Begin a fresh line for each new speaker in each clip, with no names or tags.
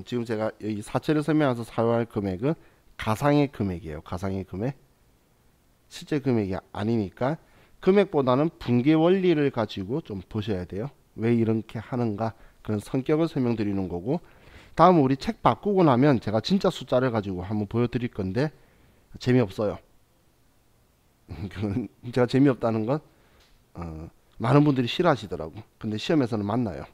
지금 제가 여기 사채를 설명해서 사용할 금액은 가상의 금액이에요. 가상의 금액. 실제 금액이 아니니까 금액보다는 분계 원리를 가지고 좀 보셔야 돼요. 왜 이렇게 하는가 그런 성격을 설명드리는 거고, 다음 우리 책 바꾸고 나면 제가 진짜 숫자를 가지고 한번 보여드릴 건데 재미없어요. 제가 재미없다는 건 많은 분들이 싫어하시더라고. 근데 시험에서는 만나요.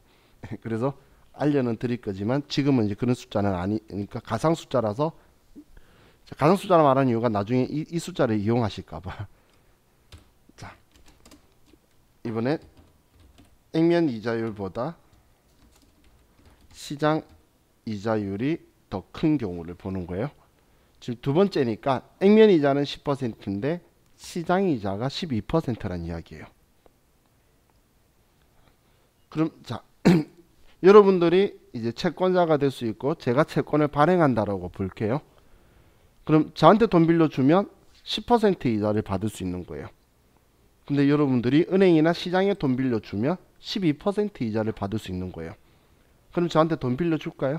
그래서 알려는 드릴 거지만 지금은 이제 그런 숫자는 아니니까 가상 숫자라서, 가상 숫자라 말하는 이유가 나중에 이 숫자를 이용하실까봐. 자, 이번에 액면 이자율보다 시장 이자율이 더 큰 경우를 보는 거예요. 지금 두 번째니까 액면 이자는 10%인데 시장 이자가 12%라는 이야기예요. 그럼 자, 여러분들이 이제 채권자가 될 수 있고 제가 채권을 발행한다라고 볼게요. 그럼 저한테 돈 빌려주면 10% 이자를 받을 수 있는 거예요. 근데 여러분들이 은행이나 시장에 돈 빌려주면 12% 이자를 받을 수 있는 거예요. 그럼 저한테 돈 빌려줄까요?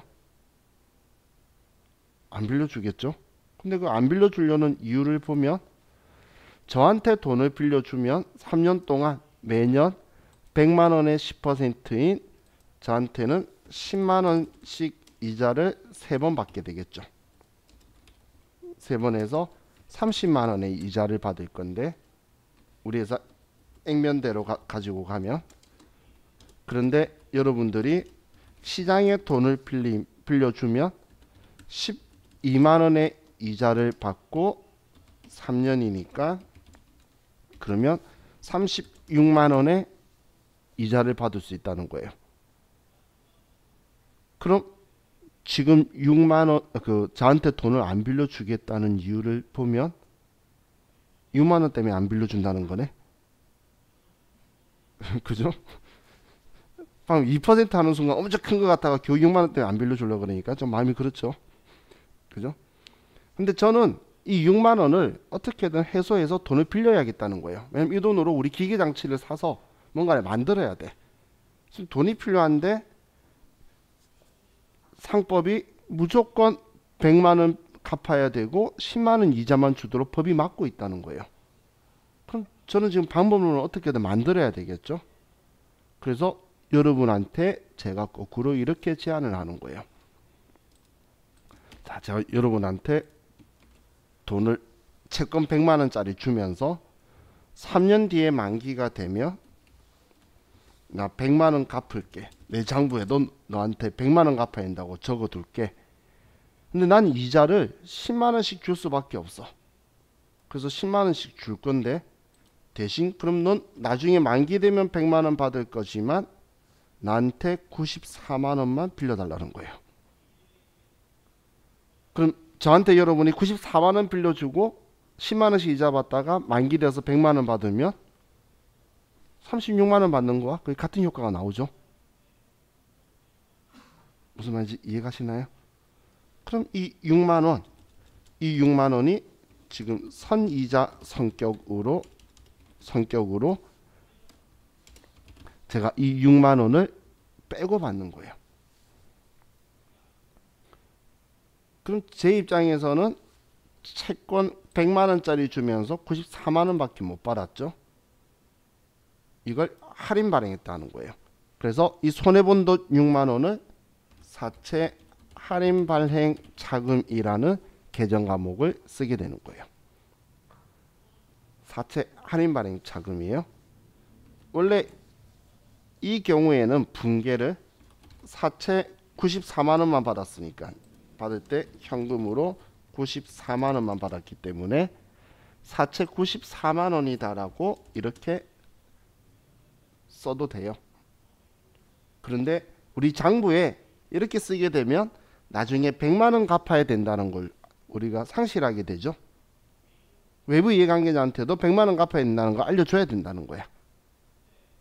안 빌려주겠죠? 근데 그 안 빌려주려는 이유를 보면 저한테 돈을 빌려주면 3년 동안 매년 100만 원의 10%인 저한테는 10만 원씩 이자를 3번 받게 되겠죠. 3번 해서 30만 원의 이자를 받을 건데 우리 회사 액면대로 가지고 가면, 그런데 여러분들이 시장에 돈을 빌려주면 12만 원의 이자를 받고 3년이니까 그러면 36만 원의 이자를 받을 수 있다는 거예요. 그럼 지금 6만 원 저한테 돈을 안 빌려주겠다는 이유를 보면 6만 원 때문에 안 빌려준다는 거네. 그죠? 방금 2% 하는 순간 엄청 큰 것 같다가 겨우 6만 원 때문에 안 빌려주려고 그러니까 좀 마음이 그렇죠. 그죠? 근데 저는 이 6만 원을 어떻게든 해소해서 돈을 빌려야겠다는 거예요. 왜냐면 이 돈으로 우리 기계 장치를 사서 뭔가를 만들어야 돼. 지금 돈이 필요한데 상법이 무조건 100만 원 갚아야 되고 10만 원 이자만 주도록 법이 막고 있다는 거예요. 그럼 저는 지금 방법론을 어떻게든 만들어야 되겠죠. 그래서 여러분한테 제가 거꾸로 이렇게 제안을 하는 거예요. 자, 제가 여러분한테 돈을 채권 100만 원짜리 주면서 3년 뒤에 만기가 되면 나 100만 원 갚을게. 내 장부에 너한테 100만 원 갚아야 된다고 적어둘게. 근데 난 이자를 10만 원씩 줄 수밖에 없어. 그래서 10만 원씩 줄 건데 대신 그럼 넌 나중에 만기 되면 100만 원 받을 거지만 나한테 94만 원만 빌려달라는 거예요. 그럼 저한테 여러분이 94만 원 빌려주고 10만 원씩 이자 받다가 만기 돼서 100만 원 받으면 36만 원 받는 거와 거의 같은 효과가 나오죠. 무슨 말인지 이해가시나요? 그럼 이 6만 원, 이 6만 원이 지금 선이자 성격으로 제가 이 6만 원을 빼고 받는 거예요. 그럼 제 입장에서는 채권 100만 원짜리 주면서 94만 원밖에 못 받았죠. 이걸 할인 발행했다는 거예요. 그래서 이 손해본 돈 6만 원을 사채 할인 발행 차금이라는 계정 과목을 쓰게 되는 거예요. 사채 할인 발행 차금이에요. 원래 이 경우에는 분계를 사채 94만 원만 받았으니까 받을 때 현금으로 94만 원만 받았기 때문에 사채 94만 원이다라고 이렇게 써도 돼요. 그런데 우리 장부에 이렇게 쓰게 되면 나중에 100만 원 갚아야 된다는 걸 우리가 상실하게 되죠. 외부 이해관계자한테도 100만 원 갚아야 된다는 거 알려줘야 된다는 거야.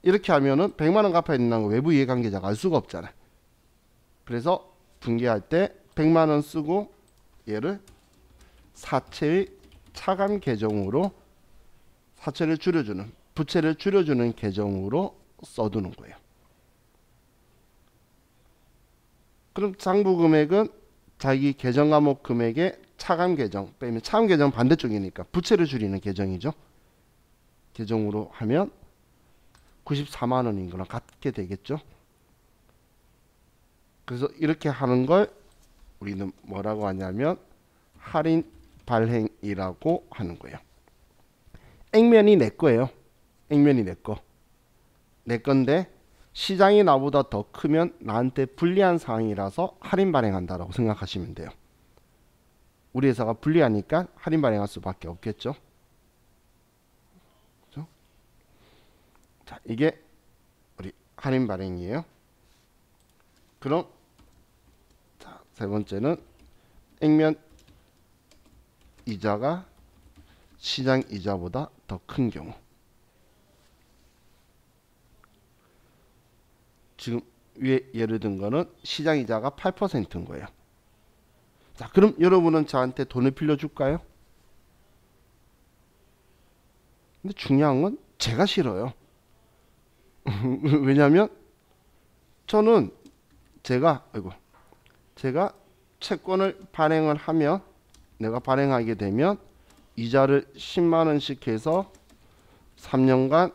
이렇게 하면은 100만 원 갚아야 된다는 거 외부 이해관계자가 알 수가 없잖아. 그래서 분계할 때 100만 원 쓰고 얘를 사채의 차감 계정으로 사채를 줄여주는, 부채를 줄여주는 계정으로 써두는 거예요. 그럼 장부 금액은 자기 계정 과목 금액의 차감 계정 빼면 차감 계정 반대쪽이니까 부채를 줄이는 계정이죠. 계정으로 하면 94만 원인 거랑 같게 되겠죠. 그래서 이렇게 하는 걸 우리는 뭐라고 하냐면 할인 발행이라고 하는 거예요. 액면이 내 거예요. 액면이 내 거. 내 건데 시장이 나보다 더 크면 나한테 불리한 상황이라서 할인 발행한다라고 생각하시면 돼요. 우리 회사가 불리하니까 할인 발행할 수밖에 없겠죠. 그렇죠? 자, 이게 우리 할인 발행이에요. 그럼 자, 세 번째는 액면 이자가 시장 이자보다 더 큰 경우. 지금 위에 예를 든 거는 시장 이자가 8%인 거예요. 자, 그럼 여러분은 저한테 돈을 빌려줄까요? 근데 중요한 건 제가 싫어요. 왜냐하면 저는 제가 채권을 발행을 하면 내가 발행하게 되면 이자를 10만 원씩 해서 3년간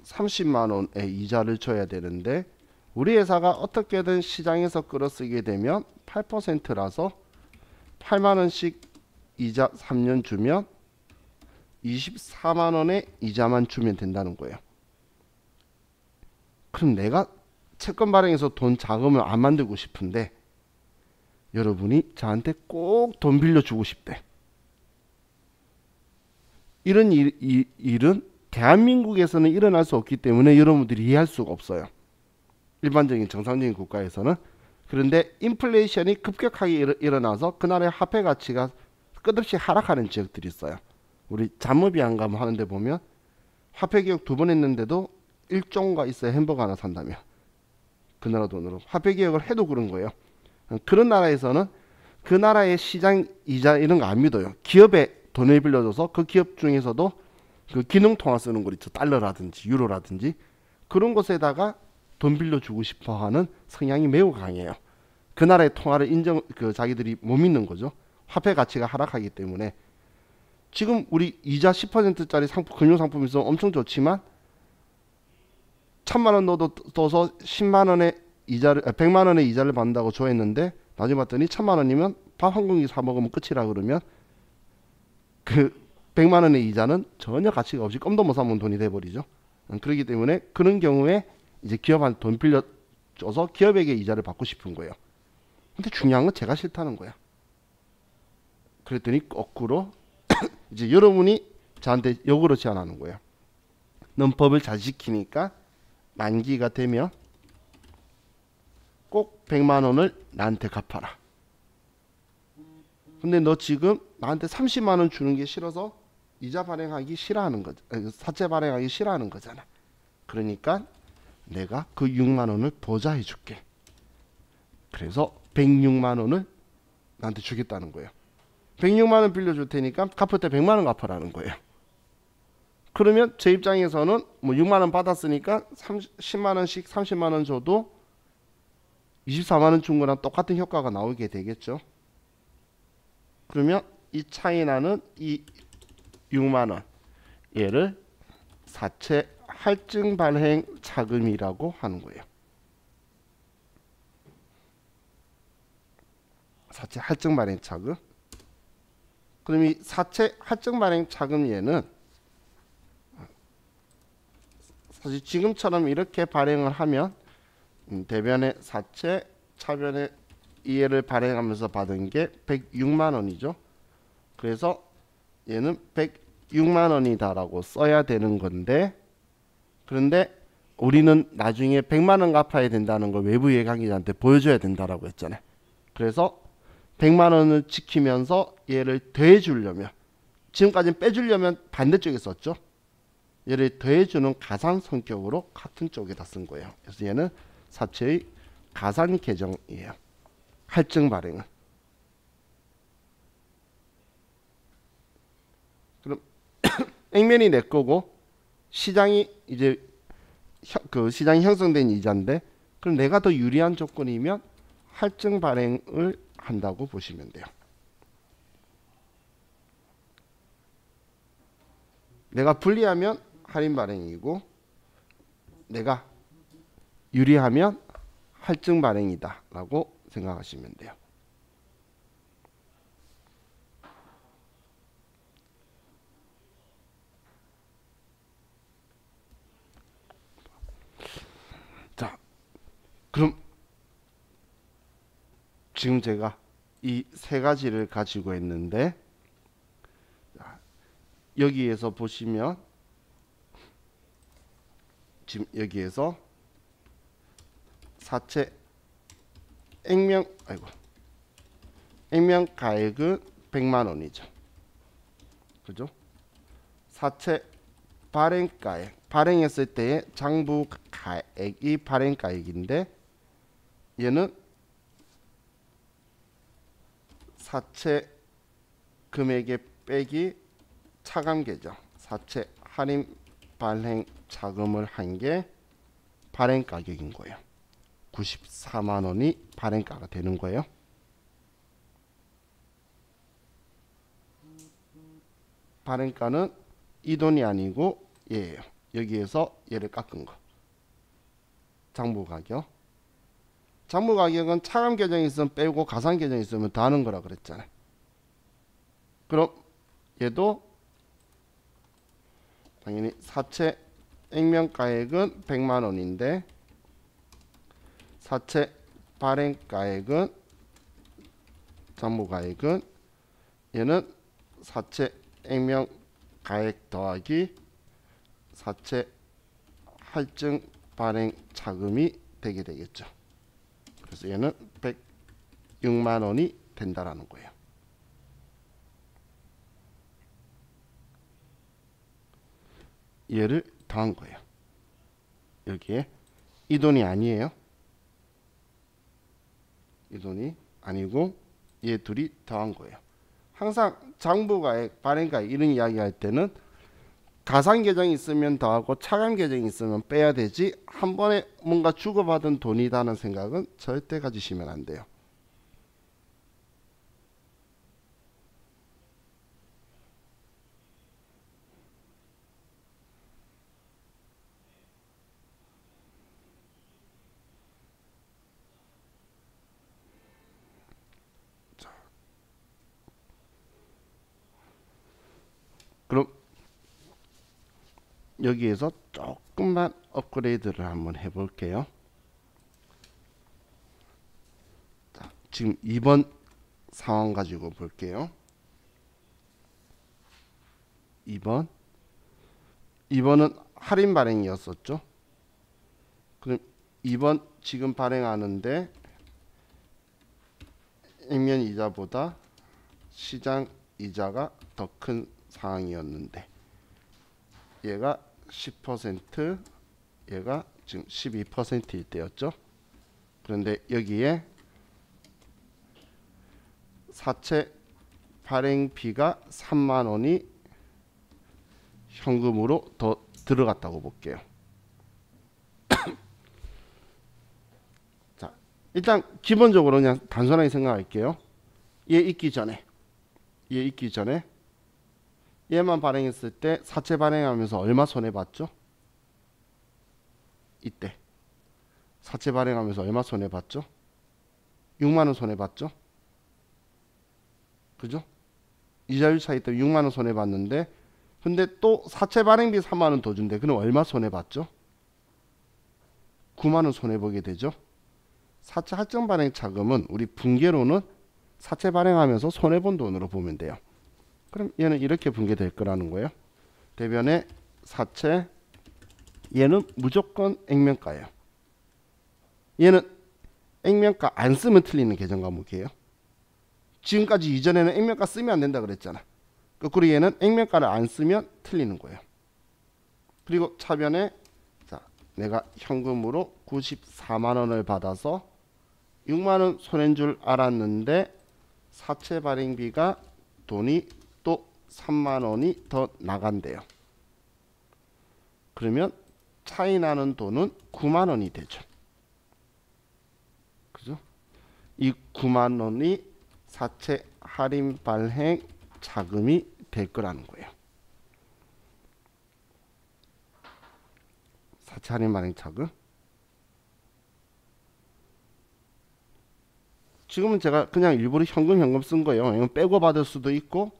30만 원의 이자를 줘야 되는데 우리 회사가 어떻게든 시장에서 끌어쓰게 되면 8%라서 8만 원씩 이자 3년 주면 24만 원의 이자만 주면 된다는 거예요. 그럼 내가 채권 발행해서 돈 자금을 안 만들고 싶은데 여러분이 저한테 꼭 돈 빌려주고 싶대. 이런 일은 대한민국에서는 일어날 수 없기 때문에 여러분들이 이해할 수가 없어요. 일반적인 정상적인 국가에서는. 그런데 인플레이션이 급격하게 일어나서 그 나라의 화폐 가치가 끝없이 하락하는 지역들이 있어요. 우리 잔머비안감 하는데 보면 화폐 개혁 2번 했는데도 1종가 있어야 햄버거 하나 산다며. 그 나라 돈으로 화폐 개혁을 해도 그런 거예요. 그런 나라에서는 그 나라의 시장 이자 이런 거 안 믿어요. 기업에 돈을 빌려줘서 그 기업 중에서도 그 기능통화 쓰는 거 있죠. 달러라든지 유로라든지 그런 곳에다가 돈 빌려주고 싶어하는 성향이 매우 강해요. 그 나라의 통화를 자기들이 못 믿는 거죠. 화폐 가치가 하락하기 때문에. 지금 우리 이자 10%짜리 금융상품이 있으면 엄청 좋지만 1,000만 원 넣어서 10만 원의 이자를 100만 원의 이자를 받는다고 조회했는데 나중에 봤더니 1,000만 원이면 밥 한 공기 사 먹으면 끝이라 그러면 그 100만 원의 이자는 전혀 가치가 없이 껌도 못 사먹는 돈이 돼버리죠. 그렇기 때문에 그런 경우에 이제 기업한테 돈 빌려줘서 기업에게 이자를 받고 싶은 거예요. 근데 중요한 건 제가 싫다는 거야. 그랬더니 거꾸로 이제 여러분이 저한테 역으로 제안하는 거예요. 넌 법을 잘 지키니까 만기가 되면 꼭 100만 원을 나한테 갚아라. 근데 너 지금 나한테 30만 원 주는 게 싫어서 이자 발행하기 싫어하는 거죠. 사채 발행하기 싫어하는 거잖아. 그러니까 내가 그 6만 원을 보좌해 줄게. 그래서 106만 원을 나한테 주겠다는 거예요. 106만 원 빌려줄 테니까 갚을 때 100만 원 갚아라는 거예요. 그러면 제 입장에서는 뭐 6만 원 받았으니까 10만 원씩 30만 원 줘도 24만 원 준 거랑 똑같은 효과가 나오게 되겠죠. 그러면 이 차이 나는 이 6만 원 얘를 사채 할증 발행 자금이라고 하는 거예요. 사채 할증 발행 자금. 그럼 이 사채 할증 발행 자금 얘는 사실 지금처럼 이렇게 발행을 하면 대변의 사채, 차변의 이해를 발행하면서 받은 게 106만 원이죠. 그래서 얘는 106만 원이다라고 써야 되는 건데 그런데 우리는 나중에 100만 원 갚아야 된다는 걸 외부 예강기자한테 보여줘야 된다라고 했잖아요. 그래서 100만 원을 지키면서 얘를 더해주려면 지금까지는 빼주려면 반대쪽에 썼죠. 얘를 더해주는 가산 성격으로 같은 쪽에다 쓴 거예요. 그래서 얘는 사채의 가산 계정이에요. 할증 발행은. 그럼 액면이 내 거고 시장이 이제 그 시장이 형성된 이자인데 그럼 내가 더 유리한 조건이면 할증 발행을 한다고 보시면 돼요. 내가 불리하면 할인 발행이고 내가 유리하면 할증 발행이다 라고 생각하시면 돼요. 자, 그럼 지금 제가 이 세 가지를 가지고 있는데 여기에서 보시면 지금 여기에서 사채 액면가액은 100만 원이죠. 그죠? 사채 발행가액, 발행했을 때의 장부가액이 발행가액인데 얘는 사채 금액의 빼기 차감계정, 사채 할인 발행 자금을 한 게 발행 가격인 거예요. 94만 원이 발행가가 되는 거예요. 발행가는 이 돈이 아니고 얘예요. 여기에서 얘를 깎은 거. 장부 가격. 장부 가격은 차감 계정이 있으면 빼고 가산 계정이 있으면 더하는 거라 그랬잖아요. 그럼 얘도 당연히 사채 액면가액은 100만 원인데 사채 발행가액은 장부가액은 얘는 사채 액면가액 더하기 사채 할증 발행 자금이 되게 되겠죠. 그래서 얘는 106만 원이 된다라는 거예요. 얘를 더한 거예요. 여기에 이 돈이 아니에요. 이 돈이 아니고 얘 둘이 더한 거예요. 항상 장부가액, 발행가액 이런 이야기 할 때는 가산 계정이 있으면 더하고 차감 계정이 있으면 빼야 되지 한 번에 뭔가 주고받은 돈이다는 생각은 절대 가지시면 안 돼요. 그럼 여기에서 조금만 업그레이드를 한번 해볼게요. 자, 지금 2번 상황 가지고 볼게요. 2번은 할인 발행이었었죠. 그럼 2번 지금 발행하는데 액면 이자보다 시장 이자가 더 큰 상황이었는데 얘가 10%, 얘가 지금 12%일 때였죠. 그런데 여기에 사채 발행비가 3만 원이 현금으로 더 들어갔다고 볼게요. 자, 일단 기본적으로 그냥 단순하게 생각할게요. 얘 있기 전에 얘만 발행했을 때 사채 발행하면서 얼마 손해봤죠? 이때 사채 발행하면서 얼마 손해봤죠? 6만원 손해봤죠? 그죠? 이자율 차이 때문에 6만원 손해봤는데 근데 또 사채 발행비 3만원 더 준대. 그럼 얼마 손해봤죠? 9만원 손해보게 되죠. 사채 할증 발행 자금은 우리 분계로는 사채 발행하면서 손해본 돈으로 보면 돼요. 그럼 얘는 이렇게 분계될 거라는 거예요. 대변에 사채, 얘는 무조건 액면가예요. 얘는 액면가 안 쓰면 틀리는 계정 과목이에요. 지금까지 이전에는 액면가 쓰면 안 된다 그랬잖아. 그리고 얘는 액면가를 안 쓰면 틀리는 거예요. 그리고 차변에 자, 내가 현금으로 94만 원을 받아서 6만 원 손해인 줄 알았는데 사채 발행비가 돈이 또 3만 원이 더 나간대요. 그러면 차이 나는 돈은 9만 원이 되죠. 그죠? 이 9만 원이 사채 할인 발행 자금이 될 거라는 거예요. 사채 할인 발행 자금. 지금은 제가 그냥 일부러 현금 쓴 거예요. 이건 빼고 받을 수도 있고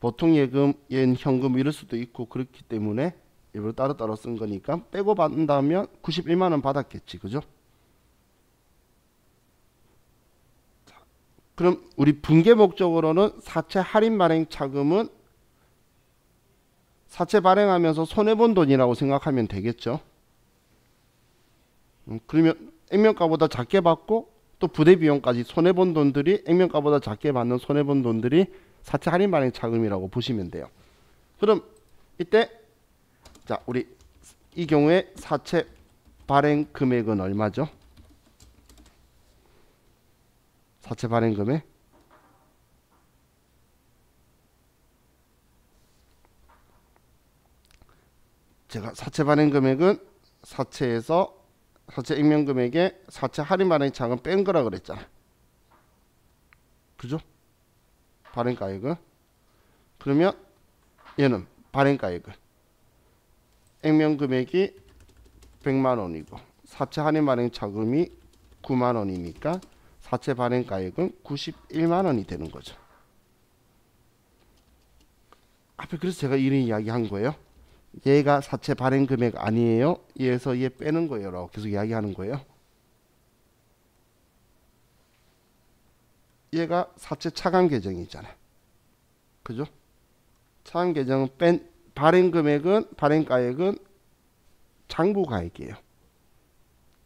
보통 예금, 현금 이럴 수도 있고 그렇기 때문에 일부러 따로따로 쓴 거니까 빼고 받는다면 91만 원 받았겠지. 그죠? 그럼 우리 분계 목적으로는 사채 할인 발행 차금은 사채 발행하면서 손해본 돈이라고 생각하면 되겠죠. 그러면 액면가보다 작게 받고 또 부대 비용까지 손해본 돈들이 액면가보다 작게 받는 손해본 돈들이 사채 할인 발행 차금이라고 보시면 돼요. 그럼 이때 자 우리 이 경우에 사채 발행 금액은 얼마죠? 사채 발행 금액 제가 사채 발행 금액은 사채에서 사채 액면 금액에 사채 할인 발행 차금 뺀 거라 그랬잖아. 그죠? 발행가액은 그러면 얘는 발행가액은 액면 금액이 100만 원이고 사채 할인 발행 차금이 9만 원이니까 사채 발행가액은 91만 원이 되는 거죠. 앞에 그래서 제가 이런 이야기 한 거예요. 얘가 사채 발행 금액 아니에요. 얘에서 얘 빼는 거예요. 라고 계속 이야기하는 거예요. 얘가 사채 차감 계정이잖아. 그죠? 차감 계정은 뺀 발행 금액은 발행가액은 장부가액이에요.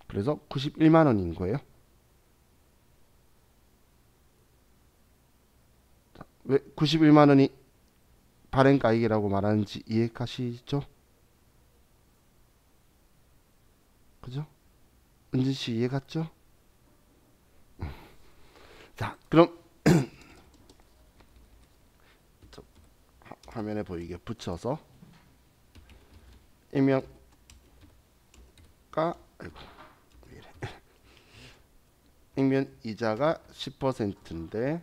그래서 91만 원인 거예요. 왜 91만 원이 발행가액이라고 말하는지 이해가시죠? 그죠? 은진씨 이해갔죠? 자 그럼 화면에 보이게 붙여서 액면가 아이고 왜 이래. 액면 이자가 10%인데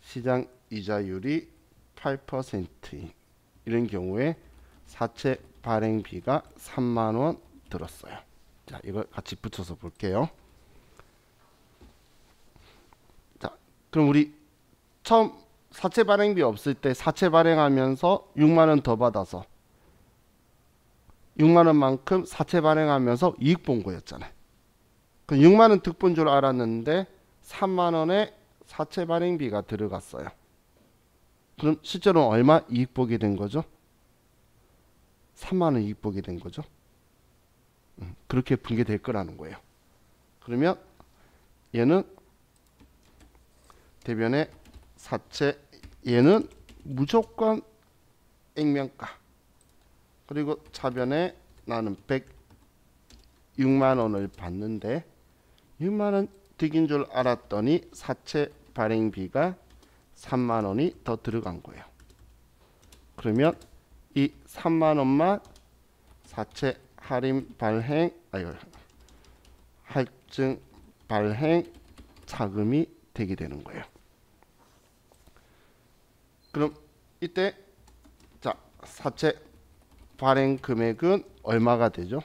시장 이자율이 8% 이런 경우에 사채 발행비가 3만 원 들었어요. 자, 이걸 같이 붙여서 볼게요. 자, 그럼 우리 처음 사채 발행비 없을 때 사채 발행하면서 6만 원 더 받아서 6만 원만큼 사채 발행하면서 이익 본 거였잖아요. 그럼 6만 원 득 본 줄 알았는데 3만 원의 사채 발행비가 들어갔어요. 그럼 실제로 얼마 이익 보게 된 거죠? 3만 원 이익 보게 된 거죠. 그렇게 분괴될 거라는 거예요. 그러면 얘는 대변의 사채 얘는 무조건 액면가 그리고 차변에 나는 106만 원을 받는데 6만 원 득인 줄 알았더니 사채 발행비가 3만 원이 더 들어간 거예요. 그러면 이 3만 원만 사채 할인 발행 할증 발행 차금이 되게 되는 거예요. 그럼 이때 자 사채 발행 금액은 얼마가 되죠?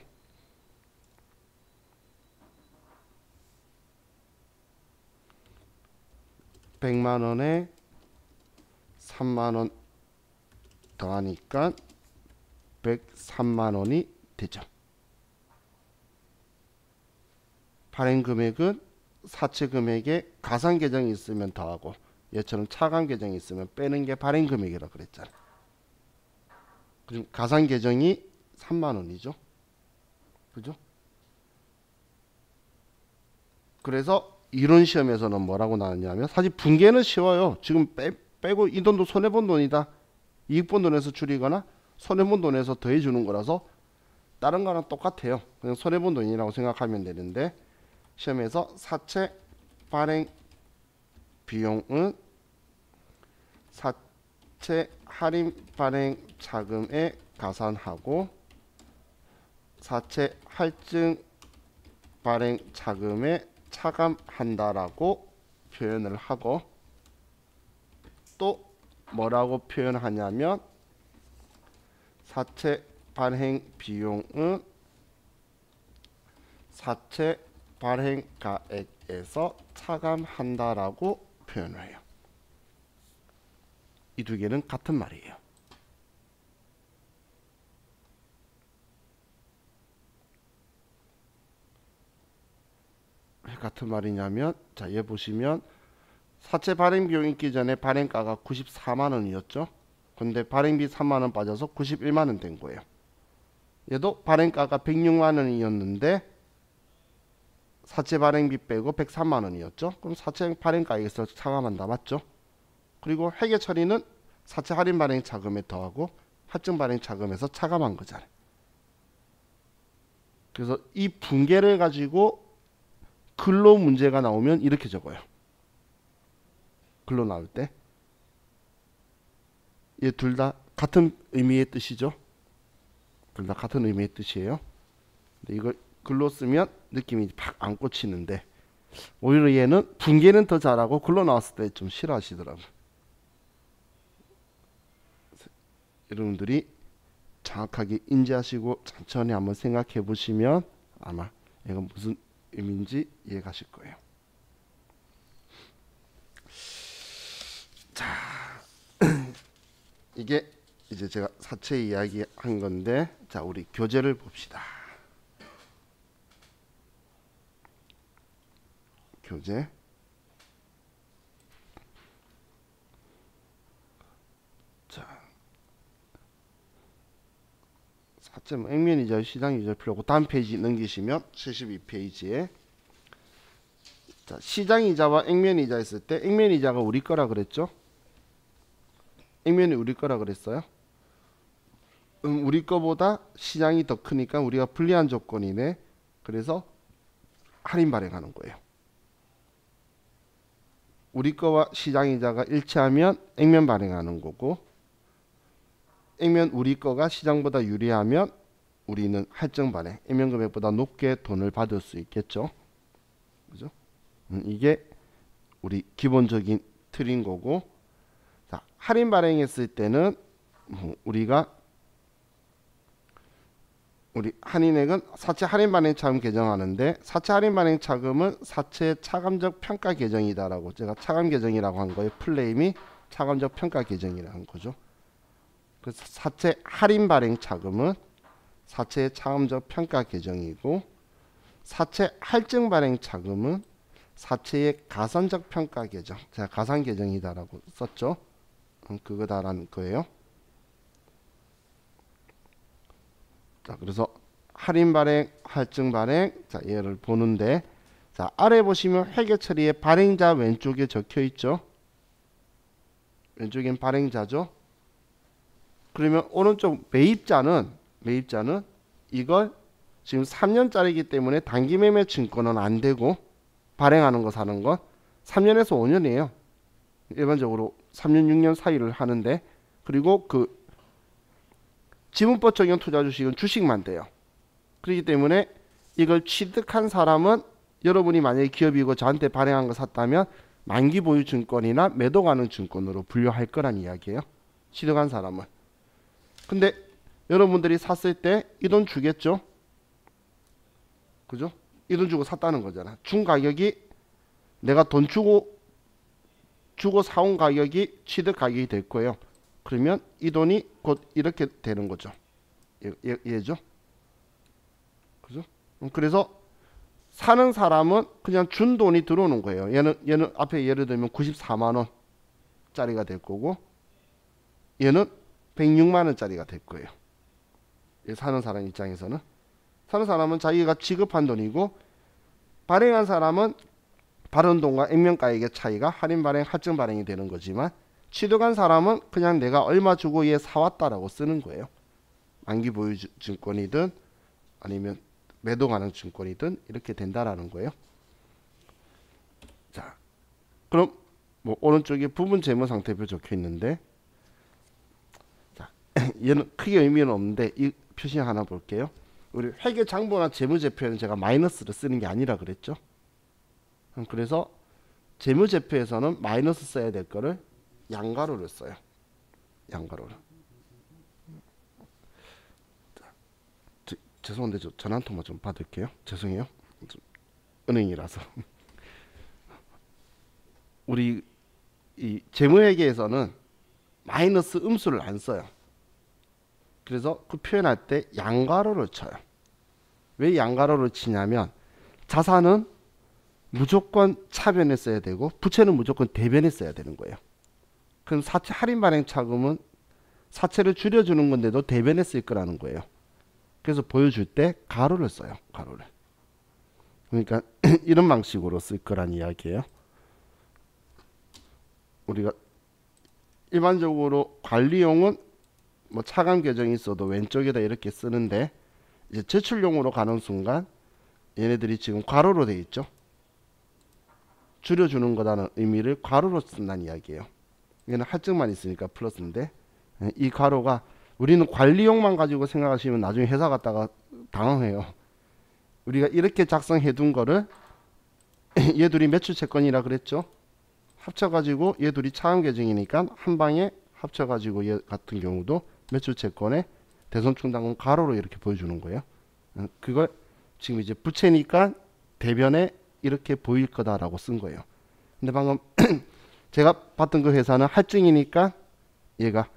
(100만 원에) 3만 원 더하니까 103만 원이 되죠. 발행 금액은 사채 금액에 가산 계정이 있으면 더하고 얘처럼 차감 계정이 있으면 빼는 게 발행 금액이라고 그랬잖아. 그럼 가산 계정이 3만 원이죠. 그죠? 그래서 이론 시험에서는 뭐라고 나왔냐면 사실 분계는 쉬워요. 지금 빼고 이 돈도 손해본 돈이다. 이익 본 돈에서 줄이거나 손해본 돈에서 더해주는 거라서 다른 거랑 똑같아요. 그냥 손해본 돈이라고 생각하면 되는데 시험에서 사채 발행 비용은 사채 할인 발행 자금에 가산하고 사채 할증 발행 자금에 차감한다라고 표현을 하고 또 뭐라고 표현하냐면 사채 발행 비용은 사채 발행가액에서 차감한다라고 표현을 해요. 이 두 개는 같은 말이에요. 왜 같은 말이냐면 자, 얘 보시면 사채 발행 비용 있기 전에 발행가가 94만 원이었죠. 근데 발행비 3만 원 빠져서 91만 원 된 거예요. 얘도 발행가가 106만 원이었는데 사채 발행비 빼고 103만 원이었죠. 그럼 사채 발행가액에서 차감한다. 맞죠? 그리고 회계 처리는 사채 할인 발행 차금에 더하고 할증 발행 차금에서 차감한 거잖아요. 그래서 이 분계를 가지고 글로 문제가 나오면 이렇게 적어요. 글로 나올 때 얘 둘 다 같은 의미의 뜻이죠. 둘 다 같은 의미의 뜻이에요. 근데 이걸 글로 쓰면 느낌이 팍 안 꽂히는데 오히려 얘는 분계는 더 잘하고 글로 나왔을 때 좀 싫어하시더라고요. 여러분들이 정확하게 인지하시고 천천히 한번 생각해 보시면 아마 이건 무슨 의미인지 이해가실 거예요. 자, 이게 이제 제가 사채 이야기 한 건데 자, 우리 교재를 봅시다. 교재. 자, 사채 액면이자 시장이자 필요 없고 다음 페이지 넘기시면 72페이지에 자, 시장이자와 액면이자 있을 때 액면이자가 우리 거라 그랬죠? 액면이 우리 거라 그랬어요? 우리 거보다 시장이 더 크니까 우리가 불리한 조건이네. 그래서 할인 발행하는 거예요. 우리 거와 시장이자가 일치하면 액면 발행하는 거고 액면 우리 거가 시장보다 유리하면 우리는 할증 발행, 액면 금액보다 높게 돈을 받을 수 있겠죠. 그죠? 이게 우리 기본적인 틀인 거고 자, 할인 발행했을 때는 우리 할인액은 사채 할인 발행 차금 개정하는데 사채 할인 발행 차금은 사채 차감적 평가 개정이다라고 제가 차감 개정이라고 한 거예요. 플레임이 차감적 평가 개정이라는 거죠. 그래서 사채 할인 발행 차금은 사채 차감적 평가 개정이고 사채 할증 발행 차금은 사채의 가산적 평가 개정. 제가 가산 개정이다라고 썼죠. 그거다라는 거예요. 자, 그래서 할인 발행, 할증 발행, 자, 얘를 보는데, 자, 아래 보시면 회계 처리의 발행자 왼쪽에 적혀 있죠. 왼쪽엔 발행자죠. 그러면 오른쪽 매입자는 이걸 지금 3년짜리이기 때문에 단기 매매 증권은 안 되고 발행하는 거 사는 건 3년에서 5년이에요. 일반적으로 3년, 6년 사이를 하는데 그리고 그 지분법 적용 투자 주식은 주식만 돼요. 그렇기 때문에 이걸 취득한 사람은 여러분이 만약에 기업이고 저한테 발행한 거 샀다면 만기 보유 증권이나 매도 가능 증권으로 분류할 거란 이야기예요. 취득한 사람은. 근데 여러분들이 샀을 때 이 돈 주겠죠? 그죠? 이 돈 주고 샀다는 거잖아. 준 가격이 내가 돈 주고 사온 가격이 취득 가격이 될 거예요. 그러면 이 돈이 곧 이렇게 되는 거죠. 얘죠. 그죠? 그래서 사는 사람은 그냥 준 돈이 들어오는 거예요. 얘는 앞에 예를 들면 94만 원짜리가 될 거고 얘는 106만 원짜리가 될 거예요. 사는 사람 입장에서는 사는 사람은 자기가 지급한 돈이고 발행한 사람은 발행 돈과 액면가액의 차이가 할인 발행, 할증 발행이 되는 거지만 취득한 사람은 그냥 내가 얼마 주고 얘 사왔다라고 쓰는 거예요. 만기 보유 증권이든 아니면 매도 가능 증권이든 이렇게 된다라는 거예요. 자, 그럼 뭐 오른쪽에 부분 재무 상태표 적혀 있는데 자, 얘는 크게 의미는 없는데 이 표시 하나 볼게요. 우리 회계 장부나 재무제표는 제가 마이너스를 쓰는 게 아니라 그랬죠. 그래서 재무제표에서는 마이너스 써야 될 거를 양가로를 써요. 양가로를. 죄송한데 저 전화 한 통만 좀 받을게요. 죄송해요. 은행이라서. 우리 이 재무회계에서는 마이너스 음수를 안 써요. 그래서 그 표현할 때 양가로를 쳐요. 왜 양가로를 치냐면 자산은 무조건 차변에 써야 되고 부채는 무조건 대변에 써야 되는 거예요. 그럼 사채 할인 발행 차금은 사채를 줄여주는 건데도 대변에 쓸 거라는 거예요. 그래서 보여줄 때 가로를 써요. 가로를. 그러니까 이런 방식으로 쓸 거란 이야기예요. 우리가 일반적으로 관리용은 뭐 차감 계정이 있어도 왼쪽에다 이렇게 쓰는데 이제 제출용으로 가는 순간 얘네들이 지금 괄호로 돼 있죠. 줄여주는 거라는 의미를 괄호로 쓴다는 이야기예요. 얘는 할증만 있으니까 플러스인데 이 괄호가 우리는 관리용만 가지고 생각하시면 나중에 회사 갔다가 당황해요. 우리가 이렇게 작성해 둔 거를 얘 둘이 매출 채권이라 그랬죠. 합쳐가지고 얘 둘이 차감 계정이니까 한 방에 합쳐가지고 얘 같은 경우도 매출 채권에 대손충당금 가로로 이렇게 보여주는 거예요. 그걸 지금 이제 부채니까 대변에 이렇게 보일 거다라고 쓴 거예요. 근데 방금 제가 봤던 그 회사는 할증이니까 얘가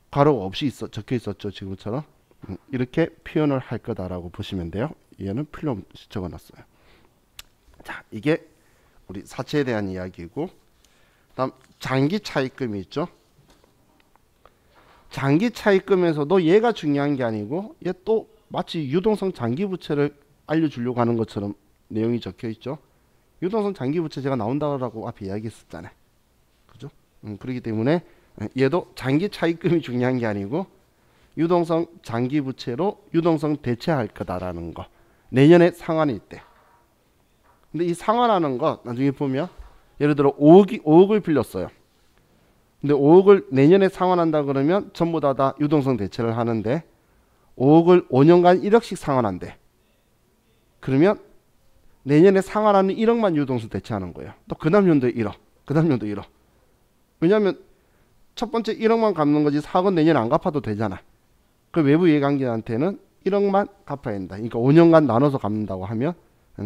가로가 없이 적혀 있었죠. 지금처럼 이렇게 표현을 할 거다라고 보시면 돼요. 얘는 필요 없이 적어놨어요. 자, 이게 우리 사채에 대한 이야기고, 다음 장기 차입금이 있죠. 장기 차입금에서도 얘가 중요한 게 아니고 얘 또 마치 유동성 장기 부채를 알려주려고 하는 것처럼 내용이 적혀 있죠. 유동성 장기 부채 제가 나온다고 앞에 이야기했었잖아요. 그죠? 그렇기 때문에 얘도 장기 차입금이 중요한 게 아니고 유동성 장기 부채로 유동성 대체할 거다라는 거. 내년에 상환일 때. 근데 이 상환하는 거 나중에 보면 예를 들어 5억을 빌렸어요. 근데 5억을 내년에 상환한다 그러면 전부 다 유동성 대체를 하는데 5억을 5년간 1억씩 상환한대. 그러면 내년에 상환하는 1억만 유동성 대체하는 거예요. 또 그 다음 연도에 1억, 그 다음 연도에 1억. 왜냐하면 첫 번째 1억만 갚는 거지 4억은 내년에 안 갚아도 되잖아. 그 외부 이해관계한테는 1억만 갚아야 된다. 그러니까 5년간 나눠서 갚는다고 하면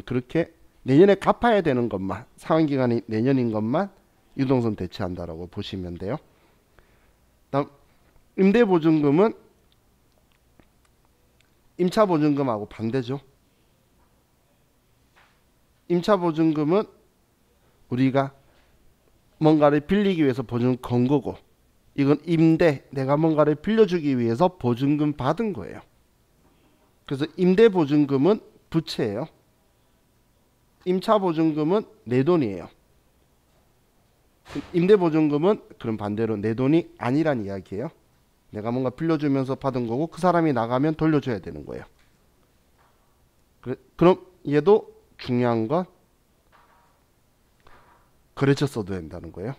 그렇게 내년에 갚아야 되는 것만, 상환기간이 내년인 것만 유동성 대체한다라고 보시면 돼요. 다음 임대보증금은 임차보증금하고 반대죠. 임차보증금은 우리가 뭔가를 빌리기 위해서 보증금 건 거고, 이건 임대, 내가 뭔가를 빌려주기 위해서 보증금 받은 거예요. 그래서 임대보증금은 부채예요. 임차보증금은 내 돈이에요. 임대보증금은 그럼 반대로 내 돈이 아니란 이야기예요. 내가 뭔가 빌려주면서 받은 거고 그 사람이 나가면 돌려줘야 되는 거예요. 그럼 얘도 중요한 건 거래처 써도 된다는 거예요.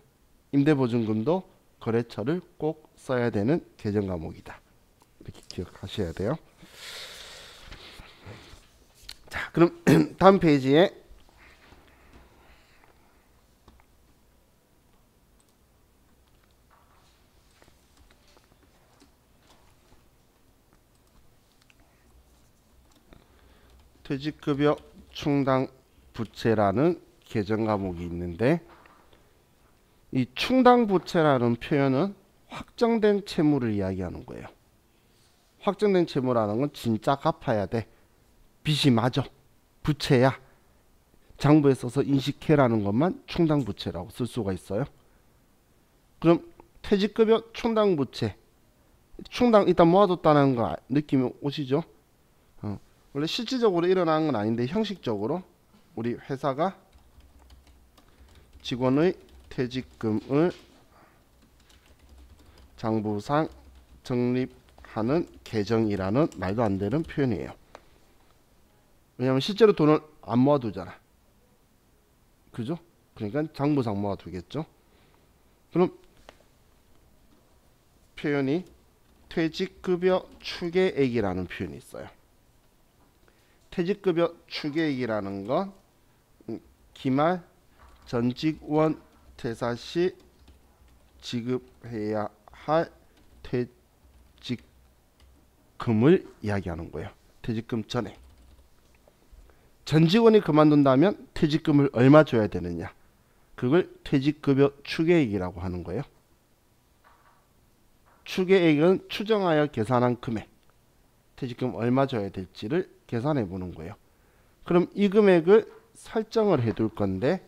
임대보증금도 거래처를 꼭 써야 되는 계정 과목이다. 이렇게 기억하셔야 돼요. 자, 그럼 다음 페이지에 퇴직급여 충당 부채라는 계정 과목이 있는데, 이 충당 부채라는 표현은 확정된 채무를 이야기하는 거예요. 확정된 채무라는 건 진짜 갚아야 돼. 빚이 맞아. 부채야. 장부에 써서 인식해라는 것만 충당 부채라고 쓸 수가 있어요. 그럼 퇴직급여 충당 부채. 충당 일단 모아뒀다는 거 느낌이 오시죠? 원래 실질적으로 일어나는 건 아닌데 형식적으로 우리 회사가 직원의 퇴직금을 장부상 적립하는 계정이라는 말도 안 되는 표현이에요. 왜냐하면 실제로 돈을 안 모아두잖아. 그죠? 그러니까 장부상 모아두겠죠. 그럼 표현이 퇴직급여 추계액이라는 표현이 있어요. 퇴직급여 추계액이라는 건 기말 전직원 퇴사 시 지급해야 할 퇴직금을 이야기하는 거예요. 퇴직금 전에. 전 직원이 그만둔다면 퇴직금을 얼마 줘야 되느냐. 그걸 퇴직급여 추계액이라고 하는 거예요. 추계액은 추정하여 계산한 금액. 퇴직금 얼마 줘야 될지를 계산해 보는 거예요. 그럼 이 금액을 설정을 해 둘 건데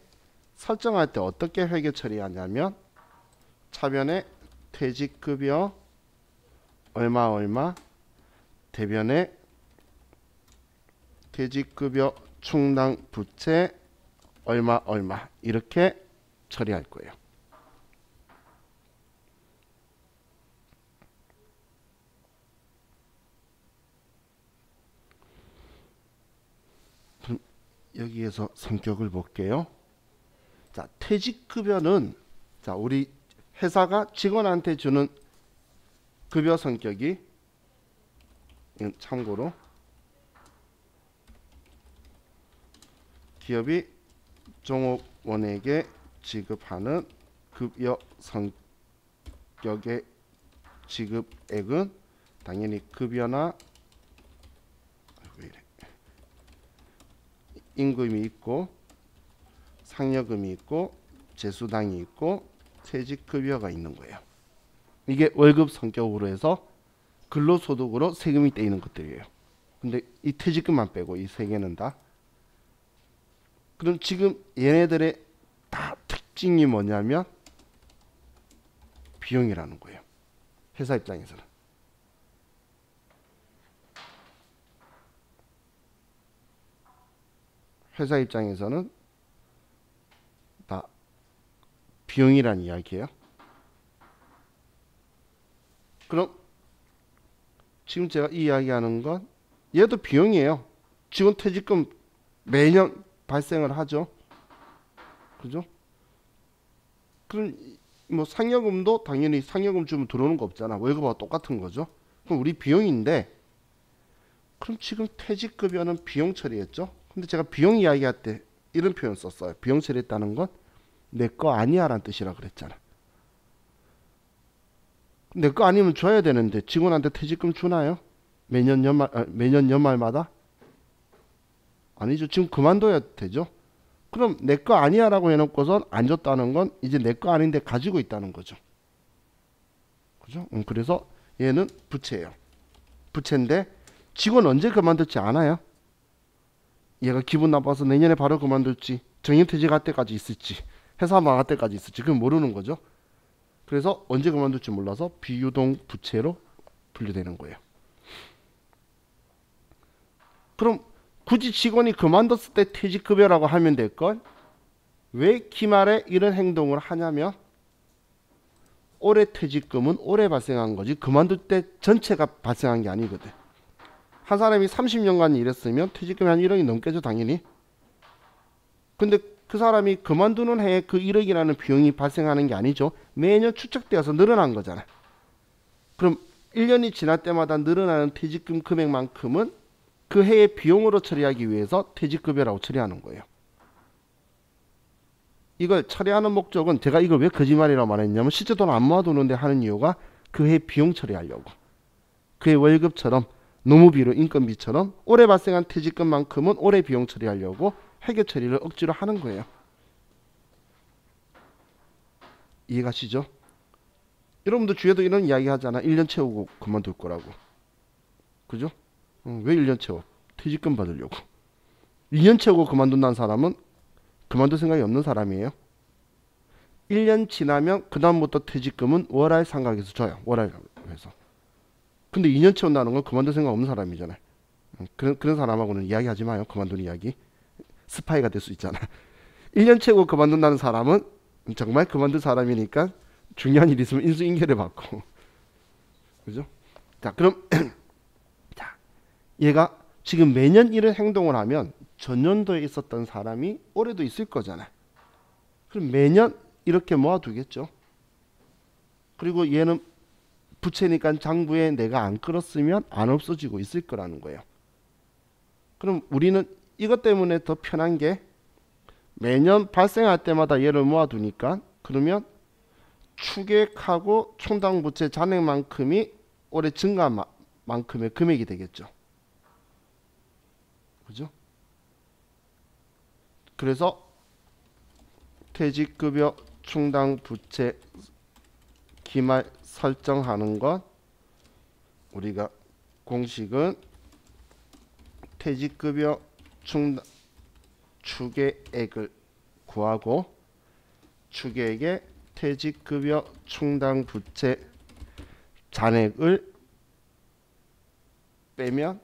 설정할 때 어떻게 회계 처리하냐면 차변에 퇴직급여 얼마 대변에 퇴직급여 충당 부채 얼마 이렇게 처리할 거예요. 그럼 여기에서 성격을 볼게요. 자, 퇴직급여는 자, 우리 회사가 직원한테 주는 급여 성격이 이건 참고로 기업이 종업원에게 지급하는 급여 성격의 지급액은 당연히 급여나 임금이 있고 상여금이 있고 재수당이 있고 퇴직급여가 있는 거예요. 이게 월급 성격으로 해서 근로소득으로 세금이 떼이는 것들이에요. 근데 이 퇴직금만 빼고 이 세 개는 다. 그럼 지금 얘네들의 다 특징이 뭐냐면 비용이라는 거예요. 회사 입장에서는. 회사 입장에서는 다 비용이란 이야기예요. 그럼 지금 제가 이 이야기하는 건 얘도 비용이에요. 직원 퇴직금 매년 발생을 하죠. 그죠? 그럼 뭐 상여금도 당연히 상여금 주면 들어오는 거 없잖아. 월급하고 똑같은 거죠. 그럼 우리 비용인데 그럼 지금 퇴직급여는 비용 처리했죠. 근데 제가 비용 이야기할 때 이런 표현 썼어요. 비용 처리했다는 건 내 거 아니야 라는 뜻이라 그랬잖아. 내 거 아니면 줘야 되는데 직원한테 퇴직금 주나요? 매년 연말마다? 아니죠. 지금 그만둬야 되죠. 그럼 내 거 아니야 라고 해놓고선 안 줬다는 건 이제 내 거 아닌데 가지고 있다는 거죠. 그죠? 그래서 얘는 부채예요. 부채인데 직원 언제 그만둘지 아나요? 얘가 기분 나빠서 내년에 바로 그만둘지 정년퇴직할 때까지 있을지 회사 망할 때까지 있을지 그건 모르는 거죠. 그래서 언제 그만둘지 몰라서 비유동 부채로 분류되는 거예요. 그럼 굳이 직원이 그만뒀을 때 퇴직급여라고 하면 될걸? 왜 기말에 이런 행동을 하냐면 올해 퇴직금은 올해 발생한 거지 그만둘 때 전체가 발생한 게 아니거든. 한 사람이 30년간 일했으면 퇴직금이 한 1억이 넘겠죠 당연히. 근데 그 사람이 그만두는 해에 그 1억이라는 비용이 발생하는 게 아니죠. 매년 축적되어서 늘어난 거잖아. 그럼 1년이 지날 때마다 늘어나는 퇴직금 금액만큼은 그 해의 비용으로 처리하기 위해서 퇴직급여라고 처리하는 거예요. 이걸 처리하는 목적은 제가 이걸 왜 거짓말이라고 말했냐면 실제 돈 안 모아두는데 하는 이유가 그 해 비용 처리하려고. 그해 월급처럼 노무비로 인건비처럼 올해 발생한 퇴직금만큼은 올해 비용 처리하려고 회계 처리를 억지로 하는 거예요. 이해가시죠? 여러분도 주위에도 이런 이야기 하잖아. 1년 채우고 그만둘 거라고. 그죠? 왜 1년 채워? 퇴직금 받으려고. 2년 채우고 그만둔다는 사람은 그만둘 생각이 없는 사람이에요. 1년 지나면 그 다음부터 퇴직금은 월할 상각에서 줘요. 월할에서. 근데 2년 채운다는 건 그만둘 생각 없는 사람이잖아요. 그런 사람하고는 이야기하지 마요. 그만두는 이야기. 스파이가 될 수 있잖아. 1년 채우고 그만둔다는 사람은 정말 그만둔 사람이니까 중요한 일 있으면 인수인계를 받고. 그죠? 자, 그럼 자, 얘가 지금 매년 이런 행동을 하면 전년도에 있었던 사람이 올해도 있을 거잖아. 그럼 매년 이렇게 모아두겠죠. 그리고 얘는 부채니까 장부에 내가 안 끌었으면 안 없어지고 있을 거라는 거예요. 그럼 우리는 이것 때문에 더 편한 게 매년 발생할 때마다 얘를 모아두니까 그러면 추계하고 충당 부채 잔액만큼이 올해 증가한 만큼의 금액이 되겠죠. 그죠? 그래서 퇴직급여 충당 부채 기말 설정하는 건 우리가 공식은 퇴직급여 충당 추계액을 구하고 추계액의 퇴직급여 충당 부채 잔액을 빼면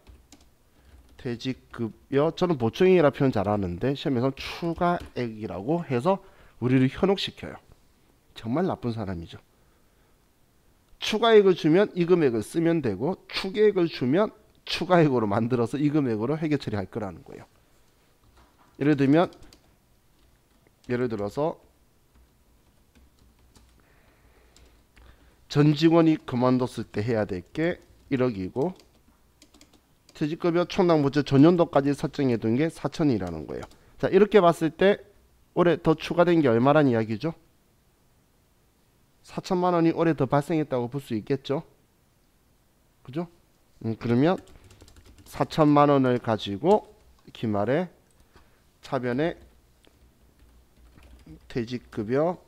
퇴직급여, 저는 보충액이라 표현 잘하는데 시험에서 추가액이라고 해서 우리를 현혹시켜요. 정말 나쁜 사람이죠. 추가액을 주면 이 금액을 쓰면 되고 추계액을 주면 추가액으로 만들어서 이 금액으로 회계 처리할 거라는 거예요. 예를 들어서 전 직원이 그만뒀을 때 해야 될 게 1억이고 퇴직급여 총당부채 전년도까지 설정해 둔 게 4천이라는 거예요. 자, 이렇게 봤을 때 올해 더 추가된 게 얼마란 이야기죠? 4천만 원이 올해 더 발생했다고 볼 수 있겠죠? 그죠? 그러면 4천만 원을 가지고 기말에 차변에 퇴직급여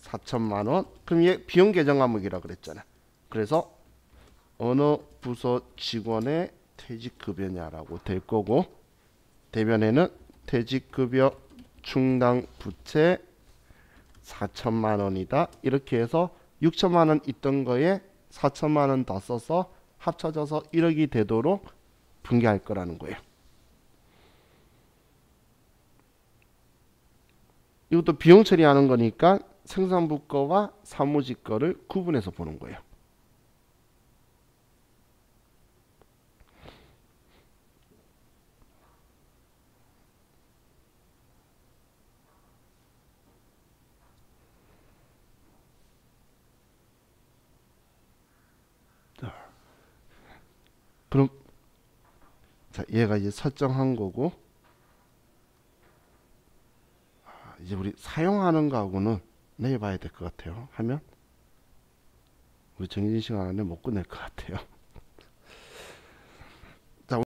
4천만 원. 그럼 얘 비용 계정 항목이라 그랬잖아. 그래서 어느 부서 직원의 퇴직급여냐라고 될 거고 대변에는 퇴직급여 충당 부채 4천만 원이다. 이렇게 해서 6천만 원 있던 거에 4천만 원 더 써서 합쳐져서 1억이 되도록 분개할 거라는 거예요. 이것도 비용 처리하는 거니까 생산부 거와 사무직 거를 구분해서 보는 거예요. 그럼 자, 얘가 이제 설정한 거고 이제 우리 사용하는 거하고는 내일 봐야 될 것 같아요. 하면 우리 정해진 시간 안에 못 끝낼 것 같아요.